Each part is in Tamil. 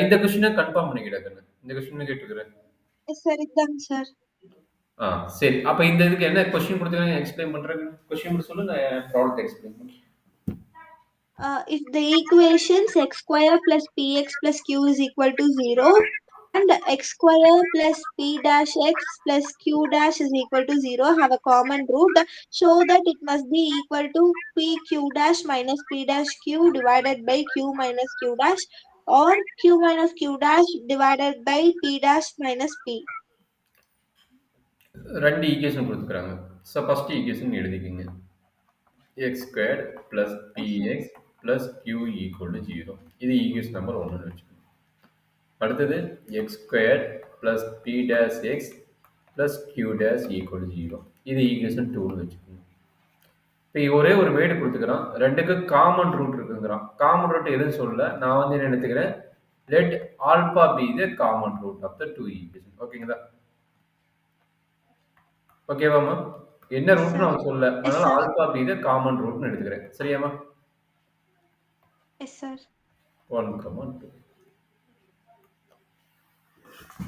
இந்த கொஸ்டினை கன்ஃபார்ம் பண்ணிக்கிட கண்ணு. இந்த கொஸ்டின் கேட்டுக்கிறேன். சரி தாங்க சார். சரி. அப்ப இந்த இதுக்கு என்ன கொஸ்டின் கொடுத்துருக்காங்க எக்ஸ்பிளைன் பண்றேன். கொஸ்டின் மட்டும் சொல்லு, நான் ப்ராப்ளத்தை எக்ஸ்பிளைன் பண்றேன். If the equations x square plus px plus q is equal to 0 and x square plus p dash x plus q dash is equal to 0 have a common root, show that it must be equal to pq dash minus p dash q divided by q minus q dash or q minus q dash divided by p dash minus p. ரெண்டு ஈக்குவேஷன் கொடுத்துக்கிறாங்க. ஸோ ஃபர்ஸ்ட் ஈக்குவேஷன் எழுதிக்கிங்க. x squared plus px plus q equal to 0. இது ஈக்குவேஷன் நம்பர் 1 வச்சுக்கோங்க. அடுத்தது x squared plus p dash x plus q dash equal to 0. இது ஈக்குவேஷன் 2 வச்சுக்கோங்க. இப்போ ஒரே ஒரு வேர்டு கொடுத்துக்கிறான், ரெண்டுக்கு காமன் ரூட் இருக்குங்கிறான். காமன் ரூட் எதுன்னு சொல்லல, நான் வந்து என்ன எடுத்துக்கிறேன், let alpha be the common root of the two equation. ஓகேங்களா? ஓகேவாம்மா? என்ன ரூட்னு அவன் சொல்லல, அதனால ஆல்பா பி த காமன் ரூட்னு எடுத்துக்கிறேன். சரியாம்மா? Yes sir. 1, 2.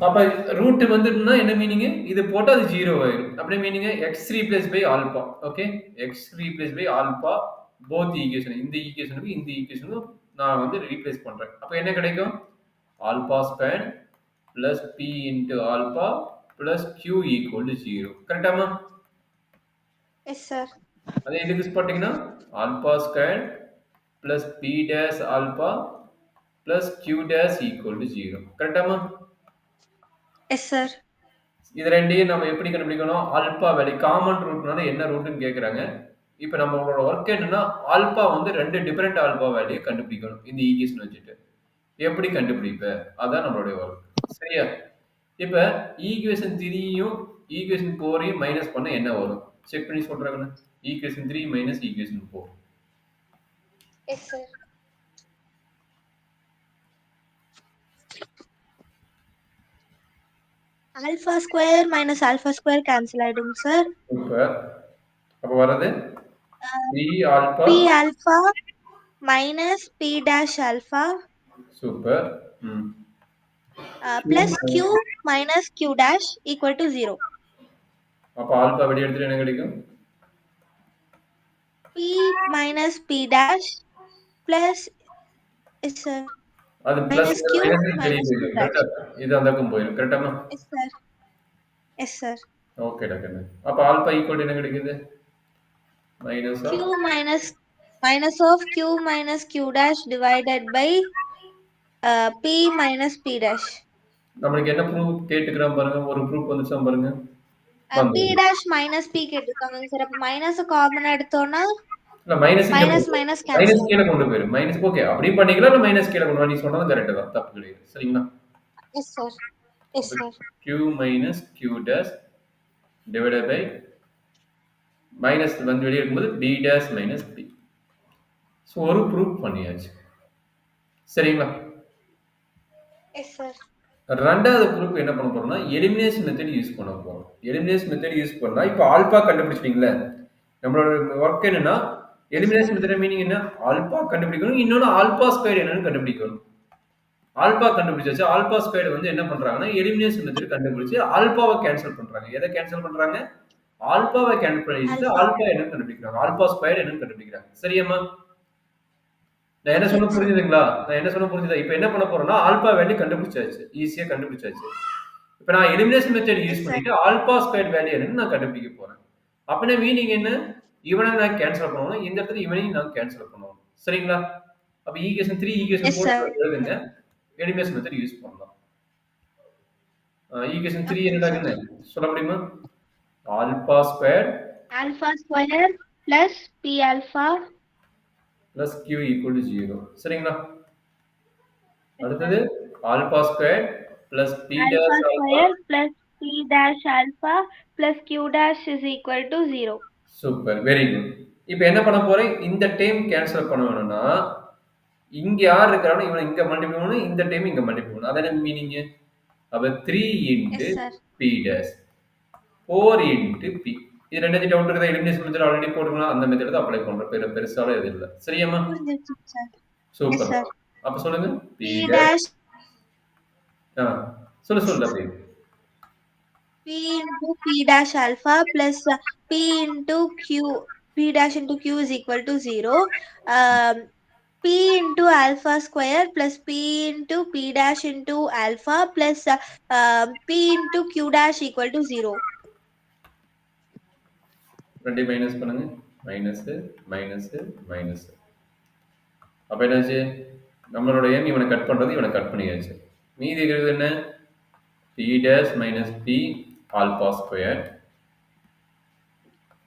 அப்ப ரூட் வந்துட்டுனா என்ன மீனிங்? இது போட்டா அது 0 ஆயிரும். அப்படியே meaning x replace by alpha. Okay, x replace by alpha both equation. இந்த ஈக்குவேஷனுக்கு இந்த ஈக்குவேஷனுக்கு நான் வந்து ரீப்ளேஸ் பண்றேன். அப்ப என்ன கிடைக்கும்? Alpha square plus p into alpha plus q equal to 0. கரெக்டாமா? Yes sir. அதே இதுக்கு போட்டீங்கன்னா alpha square plus p dash alpha plus q dash equal to 0. கரெக்டாமா? Yes sir. இது ரெண்டையும் நம்ம எப்படி கண்டுபிடிக்கணும்? ஆல்பா வேல்யூ காமன் ரூட்னால என்ன ரூட்னு கேட்குறாங்க. இப்போ நம்மளோட ஒர்க் என்னன்னா, ஆல்பா வந்து ரெண்டு டிஃபரெண்ட் ஆல்பா வேல்யூ கண்டுபிடிக்கணும் இந்த ஈக்குவேஷன் வச்சுட்டு. எப்படி கண்டுபிடிப்ப? அதான் நம்மளுடைய ஒர்க். சரியா? இப்போ ஈக்குவேஷன் 3யும் ஈக்குவேஷன் 4யும் மைனஸ் பண்ண என்ன வரும்? செக் பண்ணி சொல்றாங்கண்ணா. Equation 3 minus equation 4. Yes sir. Alpha square minus alpha square cancel ஆயிடுங்க சார். சூப்பர். அப்ப வரது p alpha p alpha minus p dash alpha super. Plus q minus q dash equal to 0. அப்ப ஆல்பா வெளிய எடுத்துட்டு என்ன கிடைக்கும்? p minus p dash plus yes sir அது minus பிளஸ் q மைனஸ் வெளிய minus q போயிடும். dash. கரெக்ட்டா? இது அந்த பக்கம் போயிடும். கரெக்ட்டாமா? Yes sir. Yes sir. ஓகேடா கண்ணு. அப்ப ஆல்பா ஈக்குவல் என்ன கிடைக்குது? Minus q minus of q minus q dash divided by p minus p dash. நமக்கு என்ன ப்ரூஃப் கேட்டுக்கிறான் பாருங்க. ஒரு ப்ரூஃப் வந்துச்சா பாருங்க. p dash minus p கேட்டிருக்காங்க சார். அப்ப மைனஸ் காமன் எடுத்தோம்னா இல்ல மைனஸ் இங்க மைனஸ் போயிடும். Minus minus cancel. கீழ கொண்டு போயிரும். Minus okay. அப்படியே பண்ணிக்கலாம். இல்ல மைனஸ் கீழ கொண்டு வா. நீ சொன்னது கரெக்ட் தான். தப்பு கிடையாது. சரிங்களா? Yes sir. Yes sir. q minus q dash divided by minus வந்து வெளியே இருக்கும்போது b dash minus p. So ஒரு ப்ரூஃப் பண்ணியாச்சு. சரிங்களா? Yes sir. ரெண்டாவது ப்ரூஃப் என்ன பண்ண போறோம்னா, எலிமினேஷன் மெத்தட் யூஸ் பண்ண போறோம். எலிமினேஷன் மெத்தட் யூஸ் பண்ணா, இப்போ ஆல்பா கண்டுபிடிச்சிட்டீங்களே, நம்மளோட ஒர்க் என்னன்னா, எலிமினேஷன் மெத்தட் மீனிங் என்ன? ஆல்பா கண்டுபிடிக்கணும், இன்னொன்று ஆல்பா ஸ்கொயர் என்னன்னு கண்டுபிடிக்கணும். ஆல்பா கண்டுபிடிச்சாச்சு. ஆல்பா ஸ்கொயர் வந்து என்ன பண்றாங்கன்னா, எலிமினேஷன் மெத்தட் கண்டுபிடிச்சு ஆல்பாவை கேன்சல் பண்றாங்க. எதை கேன்சல் பண்றாங்க? ஆல்பாவை கேன்சல் பண்ணிட்டு ஆல்பா என்னன்னு கண்டுபிடிக்கிறாங்க. ஆல்பா ஸ்கொயர் என்னன்னு கண்டுபிடிக்கிறாங்க. சரியாம்மா? நான் என்ன சொன்ன புரிஞ்சுதுங்களா? நான் என்ன சொன்ன புரிஞ்சுதா? இப்போ என்ன பண்ண போறோம்னா, ஆல்பா வேல்யூ கண்டுபிடிச்சாச்சு. ஈஸியா கண்டுபிடிச்சாச்சு. இப்போ நான் எலிமினேஷன் மெத்தட் யூஸ் பண்ணிட்டு ஆல்பா ஸ்கொயர் வேல்யூ என்னன்னு நான் கண்டுபிடிக்க போறேன். அப்படின்னா மீனிங் என்ன? இவனை நான் கேன்சல் பண்ணணும், இந்த இடத்துல இவனையும் நான் கேன்சல் பண்ணணும். சரிங்களா? அப்ப ஈக்குவேஷன் 3 ஈக்குவேஷன் 4 எழுதுங்க. எலிமினேஷன் மெத்தட் யூஸ் பண்ணலாம். ஈக்குவேஷன் 3 என்னடாங்க? சொல்ல முடியுமா? Alpha square plus p alpha plus q equal to 0. சரிங்களா? அடுத்தது alpha square plus p dash alpha plus p dash alpha plus q dash is equal to 0. Super, very good. இப்போ என்ன பண்ண போறேன்? இந்த டைம் கேன்சல் பண்ண வேணும்னா, இங்க யார் இருக்கிறானோ இவனை இங்க மல்டிப்ளை பண்ணணும், இந்த டைம் இங்க மல்டிப்ளை பண்ணணும். அதான மீனிங். அப்ப 3 into p dash 4 into p. இது ரெண்டாவது டவுட் இருக்குதா? எலிமினேஷன் மெத்தட் ஆல்ரெடி போட்டுக்கலாம். அந்த மெத்தட் தான் அப்ளை பண்றோம். பெருசால எது இல்ல. சரியாம்மா? சூப்பர். அப்ப சொல்லுங்க. p dash ஆ. சொல்லு அப்படியே. P into P dash alpha plus P into Q, P dash into Q is equal to 0. Um, P into alpha square plus P into P dash into alpha plus P into Q dash equal to 0. 2 minus பண்ணுங்க. Minus, minus, minus. அப்ப என்னாச்சு? நம்மளோட எண் இவன கட் பண்றது, இவன கட் பண்ணியாச்சு. மீதி இருக்கிறது என்ன? P dash minus P alpha square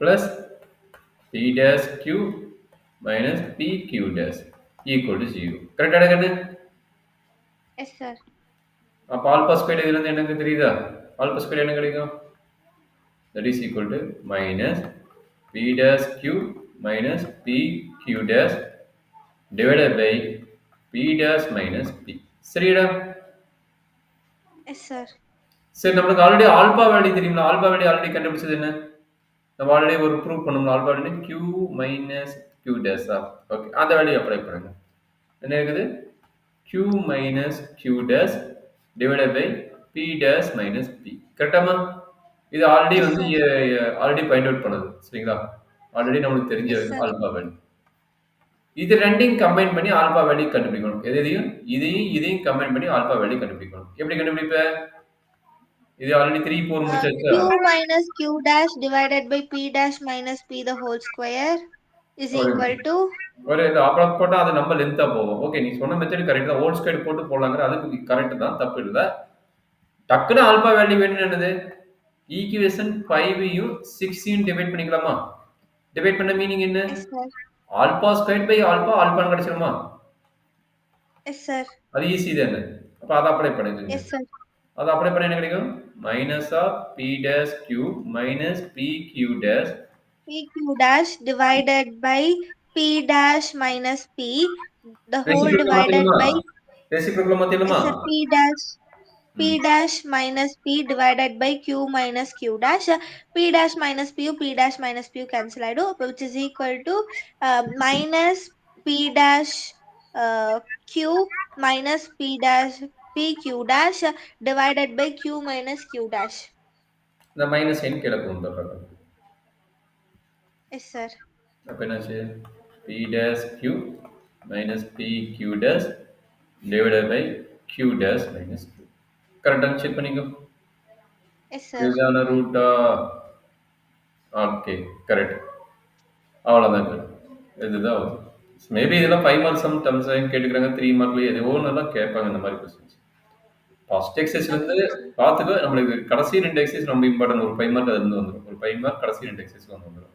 plus P dash Q minus PQ dash equal to 0. கரெக்டாடா கண்ணு? Yes, sir. அப்ப ஆல்பா ஸ்கொயர் இதுல இருந்து எனக்கு தெரியுதா? ஆல்பா ஸ்கொயர் என்ன கிடைக்கும்? That is equal to minus P dash Q minus PQ dash divided by P dash minus P. சரிடா? Yes, sir. சரி, நம்மளுக்கு ஆல்ரெடி ஆல்பா வேல்யூ தெரியுங்களா? ஆல்பா வேல்யூ ஆல்ரெடி கண்டுபிடிச்சது என்ன? நம்ம ஆல்ரெடி ஒரு ப்ரூவ் பண்ணோம்ல, alpha value Q minus Q dash. Okay, அந்த வேல்யூ அப்ளை பண்ணுங்க. என்ன இருக்குது? Q minus Q dash divided by P dash minus P. கரெக்டாமா? இது ஆல்ரெடி Yes, வந்து sir. ஆல்ரெடி ஃபைண்ட் அவுட் பண்ணது. சரிங்களா? ஆல்ரெடி நம்மளுக்கு தெரிஞ்ச Yes, sir. Alpha value. இது ரெண்டையும் கம்பைன் பண்ணி ஆல்பா வேல்யூ கண்டுபிடிக்கணும். எதையும் இதையும் கம்பைன் பண்ணி ஆல்பா வேல்யூ கண்டுபிடிக்கணும். எப்படி கண்டுபிடிப்ப? இது already 3 4 முடிச்சாச்சா? Q minus Q dash divided by P dash minus P the whole square is ஒரு equal to. ஒரு இது அப்புறம் போட்டா அது நம்ம லென்த்தா போகும். ஓகே, நீ சொன்ன மெத்தட் கரெக்ட் தான். ஹோல் ஸ்கொயர் போட்டு போடலாங்கிற அது கரெக்ட் தான், தப்பு இல்ல. டக்குனு ஆல்பா வேல்யூ வேணும்னு என்னது? ஈக்குவேஷன் 5யும் 6யும் டிவைட் பண்ணிக்கலாமா? டிவைட் பண்ண மீனிங் என்ன? Yes, sir. Alpha square by alpha ஆல்பான்னு கிடைச்சிருமா? Yes, sir. அது ஈஸி தானே. அப்ப அதை அப்ளை பண்ணுங்க. Yes, sir. அதை அப்ளை பண்ண என்ன கிடைக்கும்? Minus of P dash Q minus P Q dash PQ dash divided by P dash minus P the whole reciprocal divided மாத்திரமா? by. ரெசிப்ரோக்கல் மாத்திரமா? Yes, sir. P dash minus P divided by Q minus Q dash. P dash minus P dash minus P cancel I do, which is equal to minus P dash Q minus P dash PQ dash divided by Q minus Q dash. இந்த மைனஸ் என் கீழே கொண்டு வந்துடுறாங்க. Yes, sir. அப்ப என்னாச்சு? P dash Q minus P Q dash divided by Q dash minus Q. கரெக்டாக செக் பண்ணிக்கோ. Yes, sir. இதுதான ரூட்டா? Okay, correct. அவ்வளோதாங்க. இதுதான் வரும். மேபி இதெல்லாம் 5 மார்க் சம் டம்ஸ் கேட்டுக்கிறாங்க, 3 மார்க்லேயே எதுவோ ஒன்றெல்லாம் கேட்பாங்க இந்த மாதிரி கொஸ்டின்ஸ். ஃபர்ஸ்ட் எக்ஸசைஸ்லேருந்து Okay, sir. பார்த்துக்கோ. நம்மளுக்கு கடைசி 2 எக்ஸசைஸ் ரொம்ப இம்பார்ட்டன்ட். ஒரு 5 மார்க் அதுலேருந்து வந்துடும். ஒரு 5 மார்க் கடைசி 2 எக்ஸசைஸ் வந்துடும்.